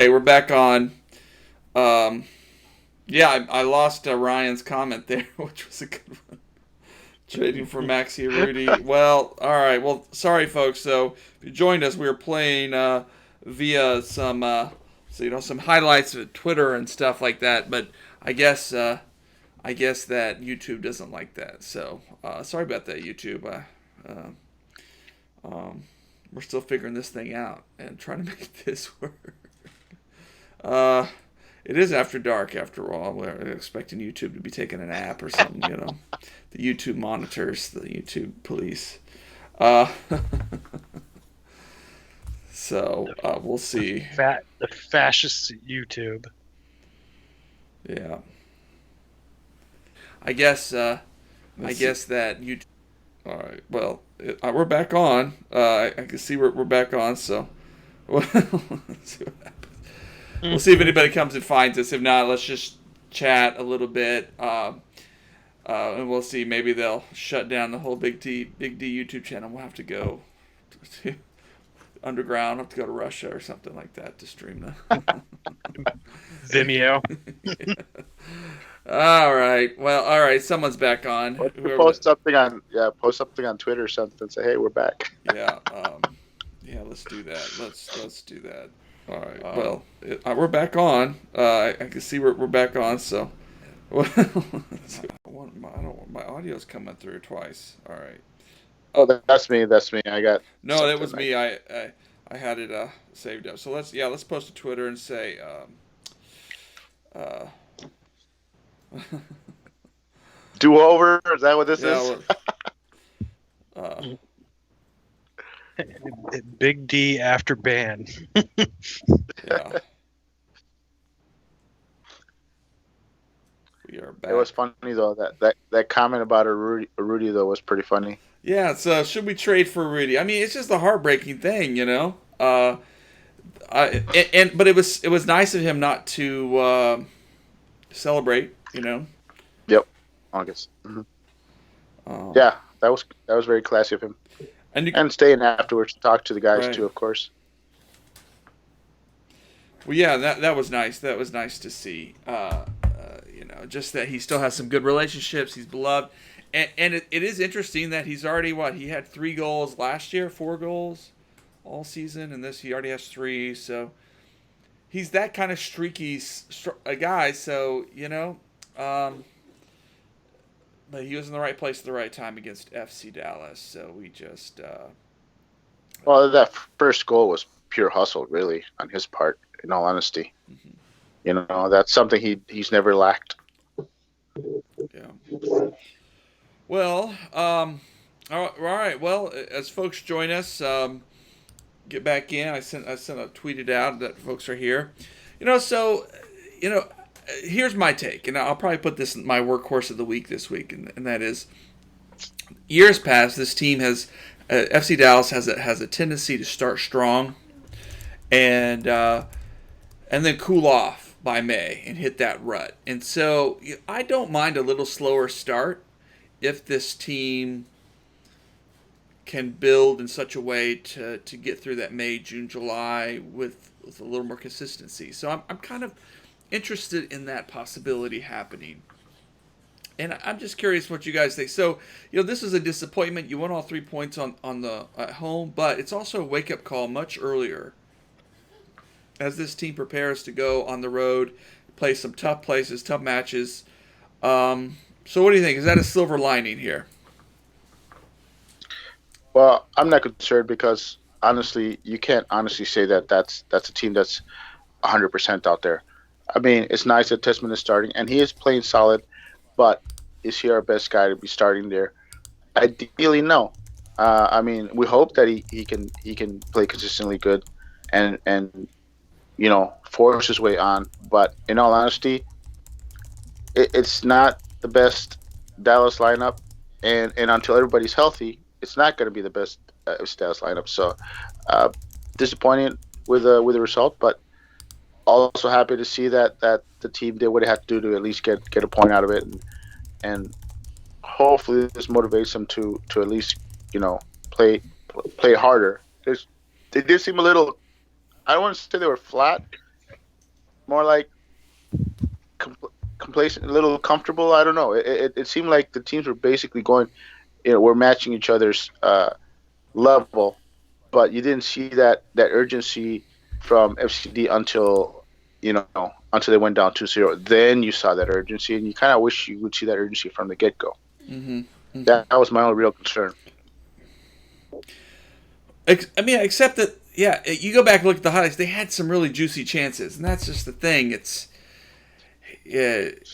Hey, we're back on. Um, yeah, I lost Ryan's comment there, which was a good one. Trading for Maxi Rudy. Well, all right. Well, sorry, folks. So, if you joined us, we were playing via some, some highlights of Twitter and stuff like that. But I guess, I guess that YouTube doesn't like that. So, sorry about that, YouTube. Uh, um, we're still figuring this thing out and trying to make this work. Uh, it is after dark, after all. We're expecting YouTube to be taking a nap or something, you know. The YouTube monitors, the YouTube police. Uh, we'll see. The fascist YouTube. Yeah. I guess. I guess that you. All right. Well, we're back on. I can see we're back on. So, well, let's see what happens. We'll see if anybody comes and finds us. If not, let's just chat a little bit, and we'll see. Maybe they'll shut down the whole Big D YouTube channel. We'll have to go to underground. We'll have to go to Russia or something like that to stream the Vimeo. All right. Well, all right. Someone's back on. Post something on Twitter or something. Say, hey, we're back. Yeah. Yeah. Let's do that. Let's do that. All right. Well, we're back on. I can see we're back on. So, well, I don't want my audio's coming through twice. All right. Oh, that's me. I got. No, that was me. I had it saved up. So let's post to Twitter and say. Do over? Is that what this is? Big D after ban. Yeah. We are back. It was funny though. That comment about a Rudy though was pretty funny. Yeah. So should we trade for Rudy? I mean, it's just a heartbreaking thing, you know. But it was nice of him not to celebrate, you know. Yep. August. Mm-hmm. Yeah, that was very classy of him. And staying afterwards to talk to the guys too, of course. Well, yeah, that was nice. That was nice to see. You know, just that he still has some good relationships. He's beloved, and it is interesting that he's already he had 3 goals last year, 4 goals all season, and he already has 3. So he's that kind of streaky a guy. So you know. But he was in the right place at the right time against FC Dallas, so we just. Well, that first goal was pure hustle, really, on his part. In all honesty, you know that's something he's never lacked. Yeah. Well, all right. Well, as folks join us, get back in. I sent a tweeted out that folks are here. You know, so you know. Here's my take, and I'll probably put this in my workhorse of the week this week, and that is, years past, this team has, FC Dallas has a tendency to start strong, and then cool off by May and hit that rut. And so I don't mind a little slower start if this team can build in such a way to get through that May, June, July with a little more consistency. So I'm kind of interested in that possibility happening. And I'm just curious what you guys think. So, you know, this is a disappointment. You won all 3 points on the at home, but it's also a wake-up call much earlier as this team prepares to go on the road, play some tough places, tough matches. So what do you think? Is that a silver lining here? Well, I'm not concerned because, honestly, you can't honestly say that that's a team that's 100% out there. I mean, it's nice that Tessman is starting, and he is playing solid, but is he our best guy to be starting there? Ideally, no. I mean, we hope that he can play consistently good and you know, force his way on. But in all honesty, it's not the best Dallas lineup, and until everybody's healthy, it's not going to be the best Dallas lineup. So disappointed with the result, but also happy to see that the team did what it had to do to at least get a point out of it, and hopefully this motivates them to at least, you know, play harder. They did seem a little, I don't want to say they were flat, more like complacent, a little comfortable. I don't know. It seemed like the teams were basically going, we're matching each other's level, but you didn't see that urgency from FCD until they went down 2-0. Then you saw that urgency, and you kind of wish you would see that urgency from the get-go. Mm-hmm. Mm-hmm. That was my only real concern. I mean, except that, yeah, you go back and look at the highlights, they had some really juicy chances, and that's just the thing.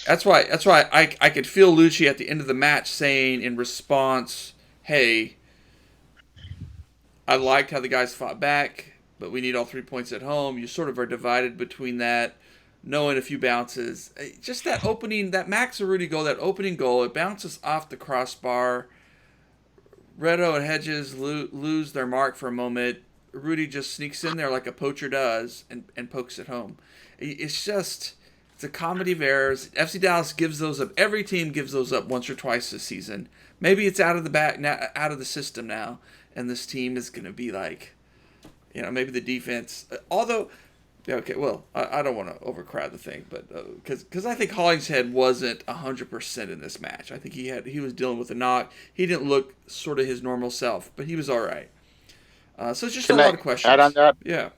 That's why I could feel Lucci at the end of the match saying in response, hey, I liked how the guys fought back, but we need all 3 points at home. You sort of are divided between that, knowing a few bounces. Just that opening, that Max Arudi goal, that opening goal, it bounces off the crossbar. Reto and Hedges lose their mark for a moment. Rudy just sneaks in there like a poacher does and pokes it home. It's a comedy of errors. FC Dallas gives those up. Every team gives those up once or twice this season. Maybe it's out of the system now, and this team is going to be like, maybe the defense. Although, okay, well, I don't want to overcrowd the thing, but because I think Hollingshead wasn't 100% in this match. I think he was dealing with a knock. He didn't look sort of his normal self, but he was all right. So it's just a lot of questions. Add on that? Yeah.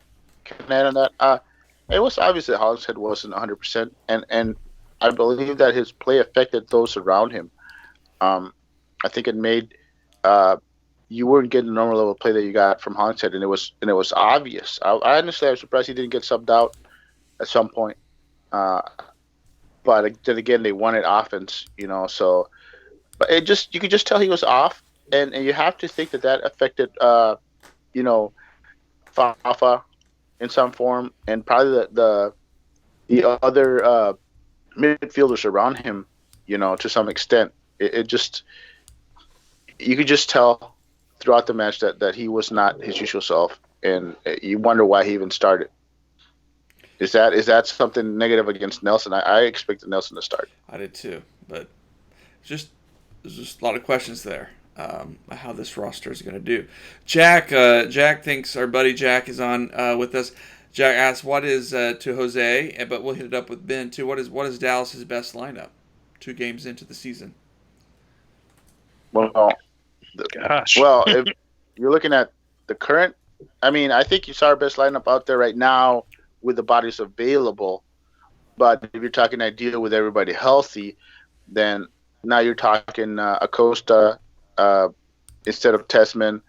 Can I add on that? It was obvious that Hollingshead wasn't 100%, and I believe that his play affected those around him. I think it made you weren't getting the normal level of play that you got from Hollingshead, and it was obvious. I honestly, I was surprised he didn't get subbed out at some point. But then again, they wanted offense, So, but you could just tell he was off, and you have to think that affected, Fafa in some form, and probably the other midfielders around him, to some extent. You could just tell throughout the match that he was not his usual self, and you wonder why he even started. Is that something negative against Nelson? I expected Nelson to start. I did too, but there's just a lot of questions there. How this roster is going to do. Jack thinks our buddy Jack is on with us. Jack asks, "What is to Jose?" But we'll hit it up with Ben too. What is Dallas's best lineup? 2 games into the season. Well, Gosh. Well, if you're looking at the current, I think you saw our best lineup out there right now with the bodies available. But if you're talking ideal with everybody healthy, then now you're talking Acosta instead of Tessman.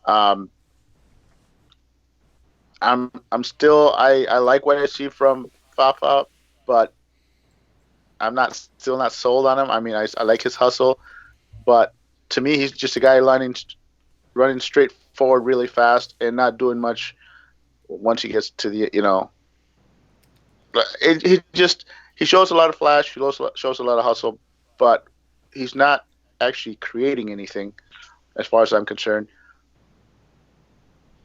I'm still I like what I see from Fafa, but I'm still not sold on him. I like his hustle, but to me, he's just a guy running straight forward really fast and not doing much once he gets to the, he shows a lot of flash, he shows a lot of hustle, but he's not actually creating anything as far as I'm concerned.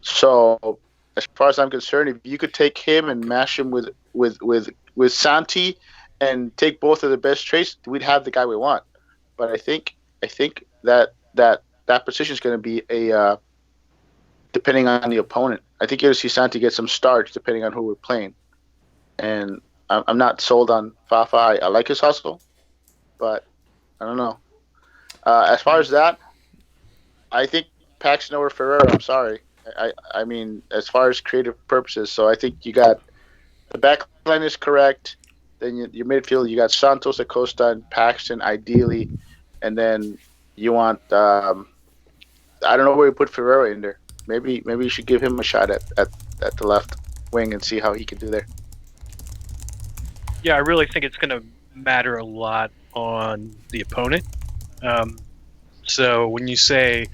So as far as I'm concerned, if you could take him and mash him with Santi and take both of the best traits, we'd have the guy we want. But I think that position is going to be depending on the opponent. I think you're going to see Santi get some starts depending on who we're playing. And I'm not sold on Fafa. I like his hustle, but I don't know. As far as that, I think Paxton over Ferreira. I'm sorry. I mean, as far as creative purposes, so I think you got the back line is correct. Then your midfield, you got Santos, Acosta, and Paxton ideally, and then you want I don't know where you put Ferreira in there. Maybe you should give him a shot at the left wing and see how he can do there. Yeah, I really think it's going to matter a lot on the opponent. So when you say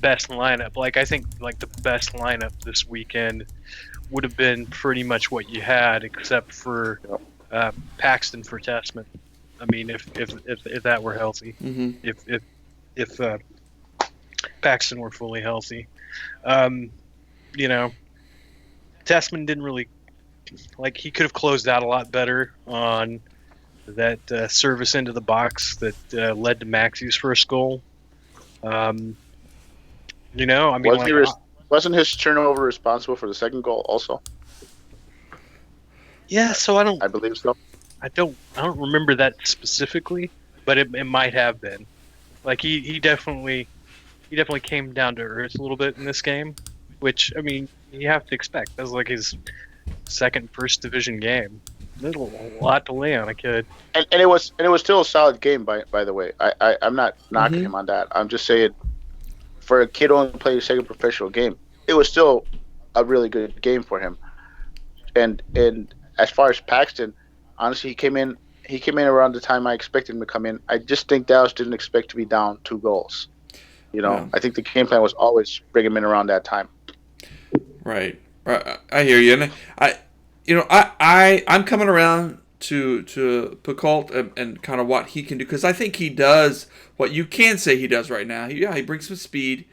best lineup, I think the best lineup this weekend would have been pretty much what you had, except for Paxton for Tessman. If that were healthy, Mm-hmm. if Paxton were fully healthy, Tessman didn't really he could have closed out a lot better on that service into the box that led to Maxi's first goal. Wasn't his turnover responsible for the second goal also? Yeah, so I believe so. I don't remember that specifically, but it might have been. Like he definitely came down to earth a little bit in this game, which I mean you have to expect. That was like his second first division game. There's a lot to lay on a kid. And it was still a solid game by the way. I'm not knocking Mm-hmm. him on that. I'm just saying for a kid only played his second professional game, it was still a really good game for him. And as far as Paxton, honestly, he came in around the time I expected him to come in. I just think Dallas didn't expect to be down 2 goals. Yeah. I think the game plan was always bring him in around that time. Right. I hear you, and I'm coming around to Picoult and kind of what he can do, because I think he does what you can say he does right now. He brings some speed.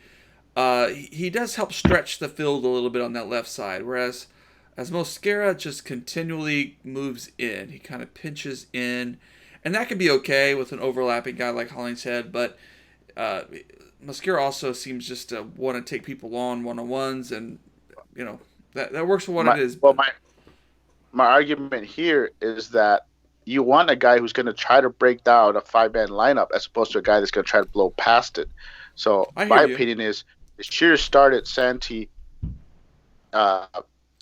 He does help stretch the field a little bit on that left side, whereas as Mosquera just continually moves in, he kind of pinches in, and that can be okay with an overlapping guy like Hollingshead, but uh, Mosquera also seems just to want to take people on one-on-ones, and that works for what My it is. well, But my argument here is that you want a guy who's going to try to break down a 5-man lineup as opposed to a guy that's going to try to blow past it. So I hear my you. opinion is they should have started uh,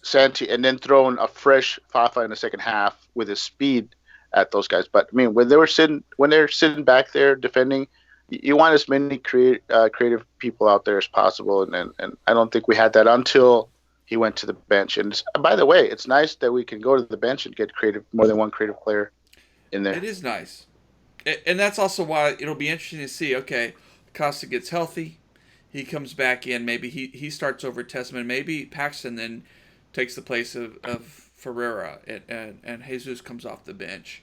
Santi, and then thrown a fresh Fafa in the second half with his speed at those guys. But I mean, when they're sitting back there defending, you want as many creative people out there as possible, and I don't think we had that until he went to the bench. And by the way, it's nice that we can go to the bench and get more than one creative player in there. It is nice. And that's also why it'll be interesting to see. Okay, Costa gets healthy, he comes back in. Maybe he starts over Tessman. Maybe Paxton then takes the place of Ferreira, and Jesus comes off the bench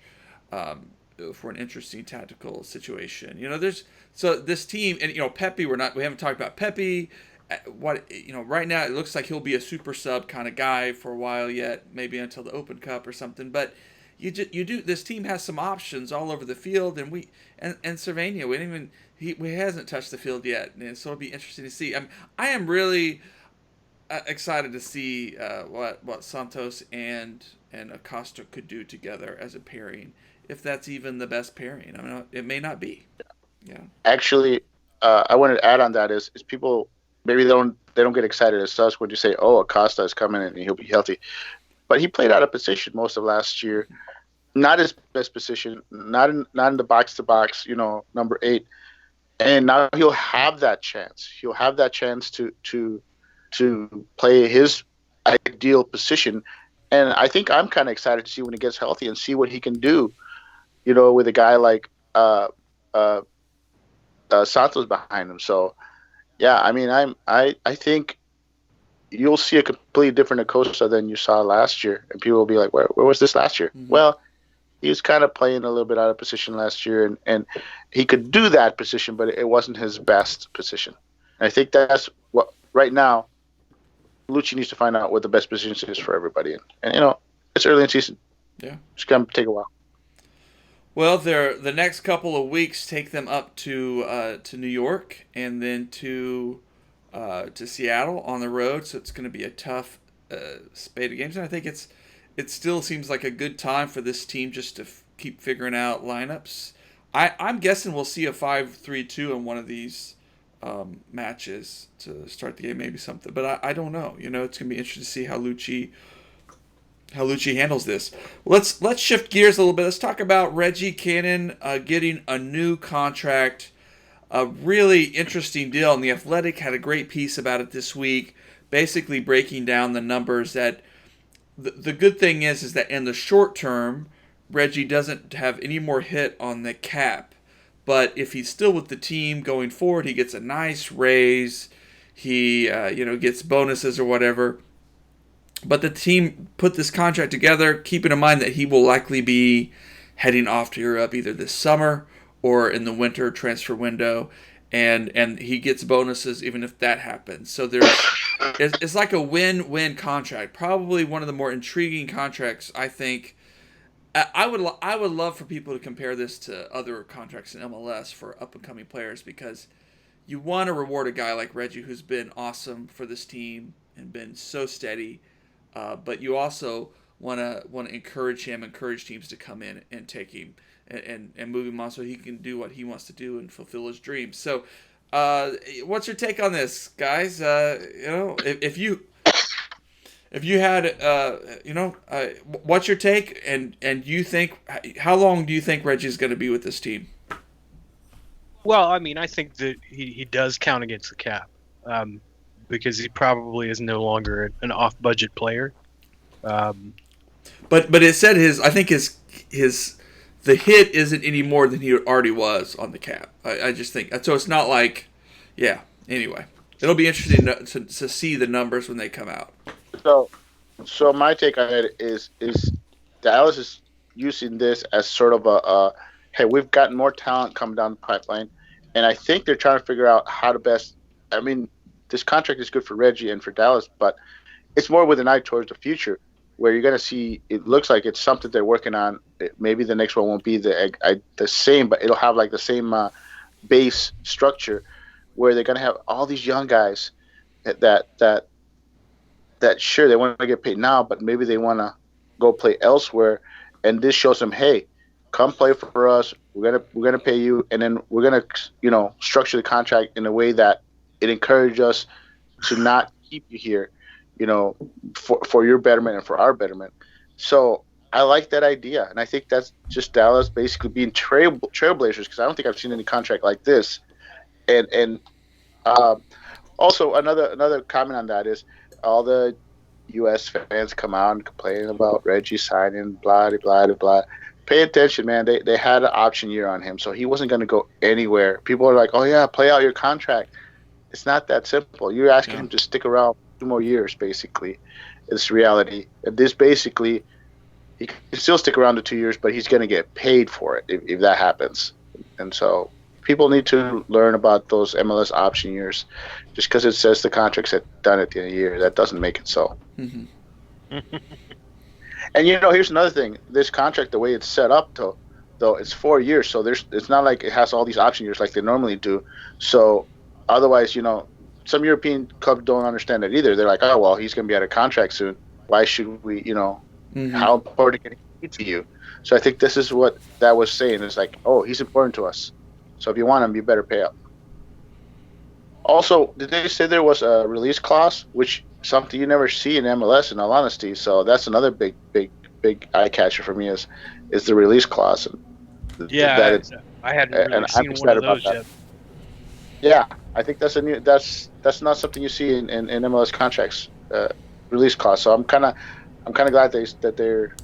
um, for an interesting tactical situation. There's so this team, and Pepe. We haven't talked about Pepe. What right now it looks like he'll be a super sub kind of guy for a while yet, maybe until the Open Cup or something. But you do this team has some options all over the field, and Cervania, we didn't even he hasn't touched the field yet, and so it'll be interesting to see. I am really excited to see what Santos and Acosta could do together as a pairing, if that's even the best pairing. I mean, it may not be. Yeah. Actually, I wanted to add on that is people maybe they don't get excited as us when you say, oh, Acosta is coming and he'll be healthy, but he played out of position most of last year. Not his best position, not in the box to box, number 8. And now he'll have that chance. He'll have that chance to play his ideal position. And I think I'm kind of excited to see when he gets healthy and see what he can do, with a guy like Santos behind him. So, yeah, I mean, I think you'll see a completely different Acosta than you saw last year, and people will be like, where was this last year? Mm-hmm. Well, he was kind of playing a little bit out of position last year, and he could do that position, but it wasn't his best position. And I think that's what right now Lucci needs to find out what the best position is for everybody. And it's early in season. Yeah. It's going to take a while. Well, the next couple of weeks take them up to New York, and then to Seattle on the road. So it's going to be a tough spate of games, and I think it still seems like a good time for this team just to keep figuring out lineups. I'm guessing we'll see a 5-3-2 in one of these matches to start the game, maybe something, but I don't know. It's going to be interesting to see how Lucci handles this. Let's shift gears a little bit. Let's talk about Reggie Cannon getting a new contract. A really interesting deal, and The Athletic had a great piece about it this week, basically breaking down the numbers. That the good thing is that in the short term, Reggie doesn't have any more hit on the cap. But if he's still with the team going forward, he gets a nice raise. He gets bonuses or whatever. But the team put this contract together, keeping in mind that he will likely be heading off to Europe either this summer or in the winter transfer window, and he gets bonuses even if that happens. So it's like a win-win contract. Probably one of the more intriguing contracts, I think. I would love for people to compare this to other contracts in MLS for up-and-coming players, because you want to reward a guy like Reggie, who's been awesome for this team and been so steady. But you also want to encourage teams to come in and take him and move him on so he can do what he wants to do and fulfill his dreams. So, what's your take on this, guys? If you had, what's your take? And you think, how long do you think Reggie's going to be with this team? Well, I mean, I think that he does count against the cap, because he probably is no longer an off-budget player. But it said I think the hit isn't any more than he already was on the cap. I just think so. It's not like, yeah. Anyway, it'll be interesting to see the numbers when they come out. So my take on it is Dallas is using this as sort of a hey, we've gotten more talent coming down the pipeline, and I think they're trying to figure out how to best. I mean, this contract is good for Reggie and for Dallas, but it's more with an eye towards the future, where you're going to see. It looks like it's something they're working on. Maybe the next one won't be the same, but it'll have like the same base structure, where they're going to have all these young guys that sure they want to get paid now, but maybe they want to go play elsewhere, and this shows them, hey, come play for us. We're gonna pay you, and then we're gonna structure the contract in a way that it encourages us to not keep you here, for your betterment and for our betterment. So I like that idea, and I think that's just Dallas basically being trailblazers, because I don't think I've seen any contract like this. And also another comment on that is all the U.S. fans come out and complain about Reggie signing, blah, blah, blah, blah. Pay attention, man. They had an option year on him, so he wasn't going to go anywhere. People are like, oh, yeah, play out your contract. It's not that simple. You're asking him to stick around 2 more years, basically. It's reality. This basically, he can still stick around to 2 years, but he's going to get paid for it if that happens. And so people need to learn about those MLS option years. Just because it says the contract's done at the end of the year, that doesn't make it so. Mm-hmm. And here's another thing. This contract, the way it's set up, though, it's 4 years, so it's not like it has all these option years like they normally do. So otherwise, some European clubs don't understand it either. They're like, oh well, he's going to be out of contract soon. Why should we? How important can he be to you? So I think this is what that was saying. It's like, oh, he's important to us. So if you want him, you better pay up. Also, did they say there was a release clause, which something you never see in MLS, in all honesty? So that's another big eye catcher for me is the release clause. Yeah, I hadn't really seen one of those yet. Yeah, I think that's that's not something you see in MLS contracts, release clause. So I'm kind of glad that they're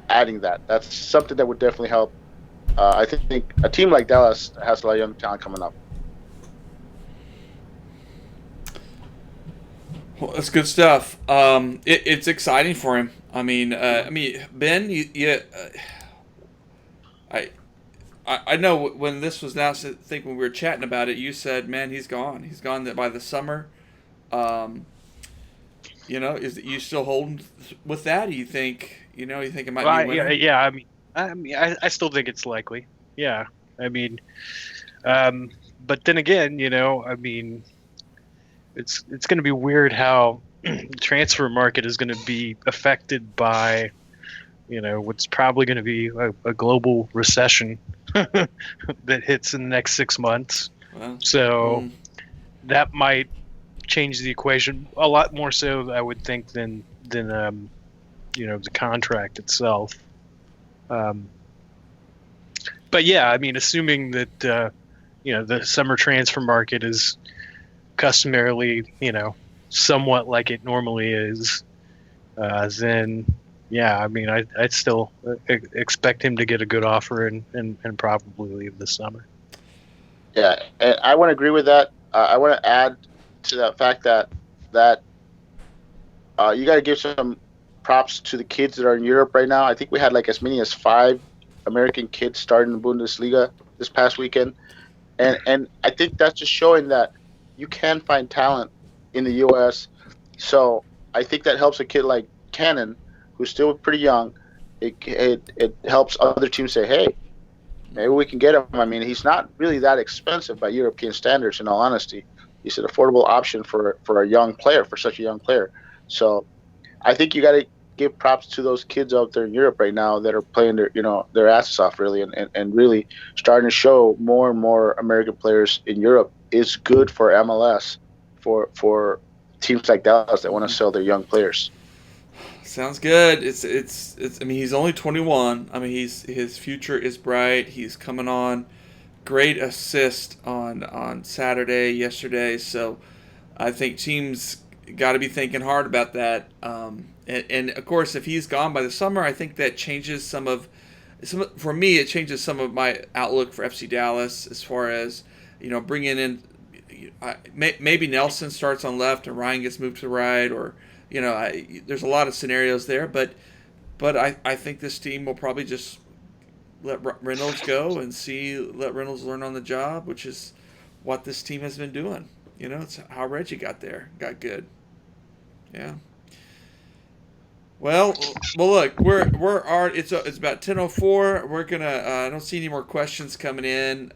adding that. That's something that would definitely help. I think a team like Dallas has a lot of young talent coming up. Well, that's good stuff. It's exciting for him. I mean, Ben, I know when this was announced. I think when we were chatting about it, you said, "Man, he's gone. He's gone by the summer." Is you still holding with that? Do you think it might be? Yeah. I still think it's likely. Yeah. I mean, but then again, it's going to be weird how the transfer market is going to be affected by, what's probably going to be a global recession that hits in the next 6 months. Well, that might change the equation a lot more so, I would think, than the contract itself. But yeah, assuming that the summer transfer market is customarily, somewhat like it normally is, then yeah, I'd still expect him to get a good offer and probably leave this summer. Yeah, and I want to agree with that. I want to add to that fact that you got to give some props to the kids that are in Europe right now. I think we had like as many as 5 American kids starting the Bundesliga this past weekend, and I think that's just showing that you can find talent in the U.S. So I think that helps a kid like Cannon, who's still pretty young. It helps other teams say, hey, maybe we can get him. He's not really that expensive by European standards, in all honesty. He's an affordable option for a young player, for such a young player. So I think you got to give props to those kids out there in Europe right now that are playing their asses off really, and really starting to show more and more American players in Europe is good for MLS, for teams like Dallas that want to sell their young players. Sounds good. It's. I mean, he's only 21. I mean, his future is bright. He's coming on. Great assist on Saturday yesterday. So I think teams got to be thinking hard about that. And of course, if he's gone by the summer, I think that changes some. For me, it changes some of my outlook for FC Dallas as far as bringing in. Maybe Nelson starts on left and Ryan gets moved to the right, or there's a lot of scenarios there, but I think this team will probably just let Reynolds go and let Reynolds learn on the job, which is what this team has been doing. It's how Reggie got good. Yeah. Well, look, it's about 10:04. We're gonna. I don't see any more questions coming in.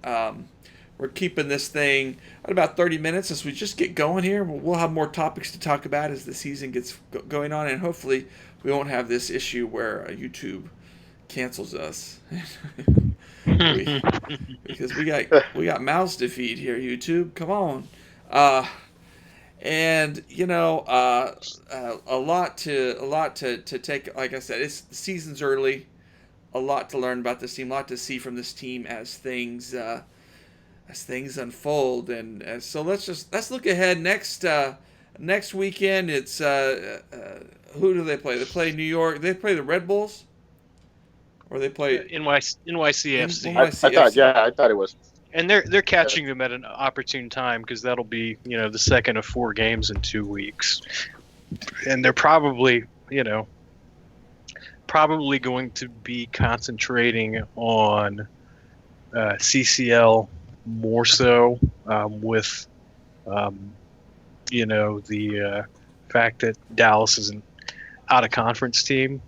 We're keeping this thing at about 30 minutes as we just get going here. We'll have more topics to talk about as the season gets going on, and hopefully we won't have this issue where YouTube cancels us. Because we got mouths to feed here, YouTube. Come on. And a lot to take. Like I said, the season's early. A lot to learn about this team. A lot to see from this team as things unfold. And so let's look ahead. Next weekend, it's who do they play? They play New York. They play the Red Bulls, or they play NYCFC. I thought it was. And they're catching them at an opportune time because that'll be the second of 4 games in 2 weeks, and they're probably going to be concentrating on CCL more so with the fact that Dallas is an out of conference team,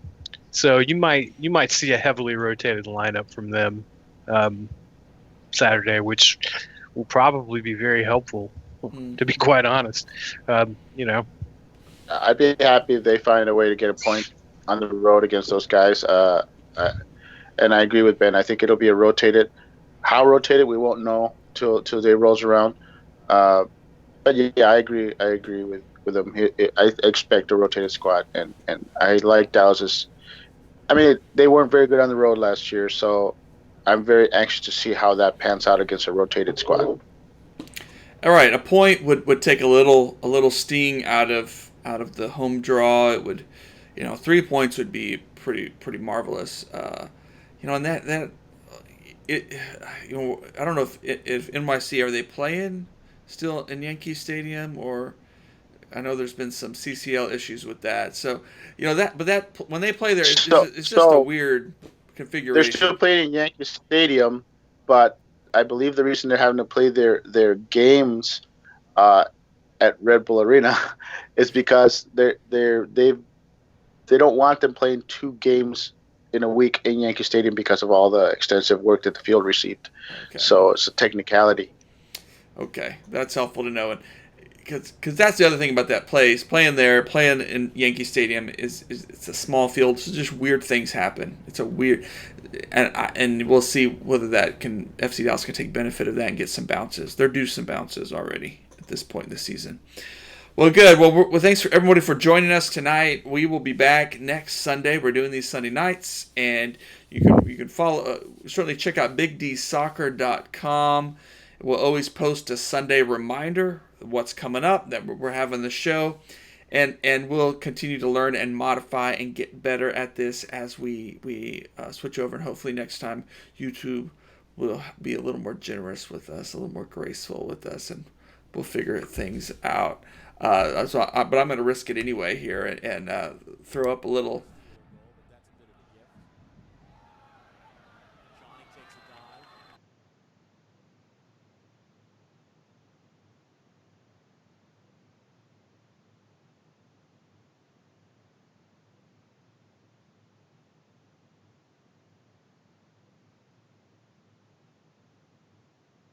so you might see a heavily rotated lineup from them Saturday, which will probably be very helpful, to be quite honest. I'd be happy if they find a way to get a point on the road against those guys. And I agree with Ben. I think it'll be how rotated we won't know till day rolls around. But yeah, I agree with them. I expect a rotated squad, and I like Dallas's. I mean, they weren't very good on the road last year, so I'm very anxious to see how that pans out against a rotated squad. All right, a point would take a little sting out of the home draw. It would, 3 points would be pretty marvelous. And that I don't know if NYC, are they playing still in Yankee Stadium, or I know there's been some CCL issues with that. So but when they play there, it's just a weird configuration. They're still playing in Yankee Stadium, but I believe the reason they're having to play their games at Red Bull Arena is because they don't want them playing 2 games in a week in Yankee Stadium because of all the extensive work that the field received. Okay. So it's a technicality. Okay, that's helpful to know. Because that's the other thing about that place. Playing in Yankee Stadium is it's a small field, so just weird things happen. It's a weird, and we'll see whether FC Dallas can take benefit of that and get some bounces. They're due some bounces already at this point in the season. Well, good. Well, thanks for everybody for joining us tonight. We will be back next Sunday. We're doing these Sunday nights, and you can follow. Certainly check out BigDSoccer.com. We'll always post a Sunday reminder of what's coming up, that we're having the show, and we'll continue to learn and modify and get better at this as we switch over, and hopefully next time YouTube will be a little more generous with us, a little more graceful with us, and we'll figure things out. But I'm going to risk it anyway here and throw up a little.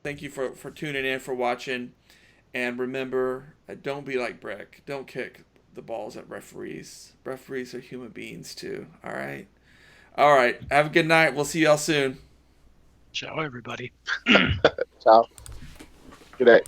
Thank you for tuning in, for watching. And remember, don't be like Breck. Don't kick the balls at referees. Referees are human beings too. All right. All right. Have a good night. We'll see y'all soon. Ciao, everybody. Ciao. Good day.